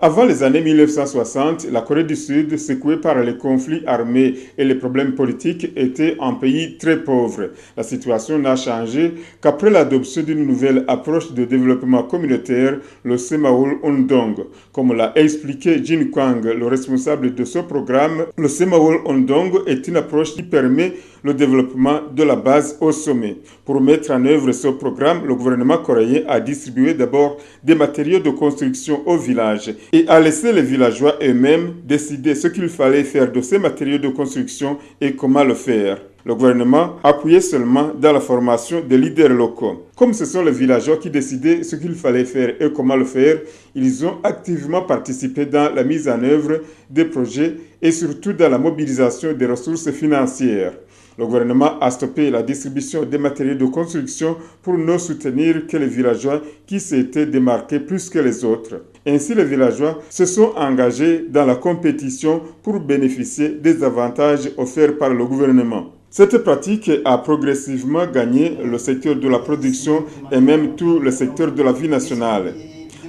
Avant les années 1960, la Corée du Sud, secouée par les conflits armés et les problèmes politiques, était un pays très pauvre. La situation n'a changé qu'après l'adoption d'une nouvelle approche de développement communautaire, le Semaul Undong. Comme l'a expliqué Jin Kwang, le responsable de ce programme, le Semaul Undong est une approche qui permet le développement de la base au sommet. Pour mettre en œuvre ce programme, le gouvernement coréen a distribué d'abord des matériaux de construction au village et a laissé les villageois eux-mêmes décider ce qu'il fallait faire de ces matériaux de construction et comment le faire. Le gouvernement appuyait seulement dans la formation des leaders locaux. Comme ce sont les villageois qui décidaient ce qu'il fallait faire et comment le faire, ils ont activement participé dans la mise en œuvre des projets et surtout dans la mobilisation des ressources financières. Le gouvernement a stoppé la distribution des matériaux de construction pour ne soutenir que les villageois qui s'étaient démarqués plus que les autres. Ainsi, les villageois se sont engagés dans la compétition pour bénéficier des avantages offerts par le gouvernement. Cette pratique a progressivement gagné le secteur de la production et même tout le secteur de la vie nationale.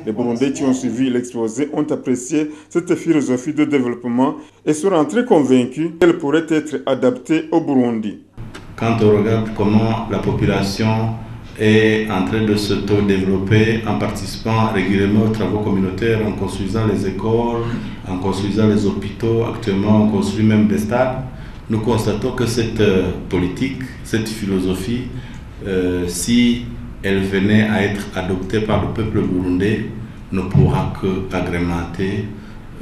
Les Burundais qui ont suivi l'exposé ont apprécié cette philosophie de développement et sont rentrés convaincus qu'elle pourrait être adaptée au Burundi. Quand on regarde comment la population est en train de s'auto-développer en participant régulièrement aux travaux communautaires, en construisant les écoles, en construisant les hôpitaux, actuellement on construit même des stades, nous constatons que cette politique, cette philosophie, si elle venait à être adoptée par le peuple burundais, ne pourra qu'agrémenter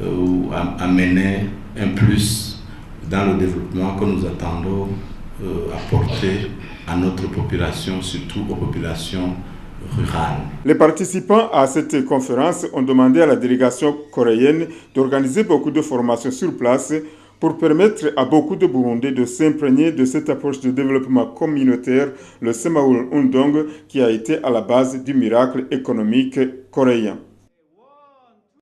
ou amener un plus dans le développement que nous attendons apporter à notre population, surtout aux populations rurales. Les participants à cette conférence ont demandé à la délégation coréenne d'organiser beaucoup de formations sur place pour permettre à beaucoup de Burundais de s'imprégner de cette approche de développement communautaire, le Semaul Undong, qui a été à la base du miracle économique coréen.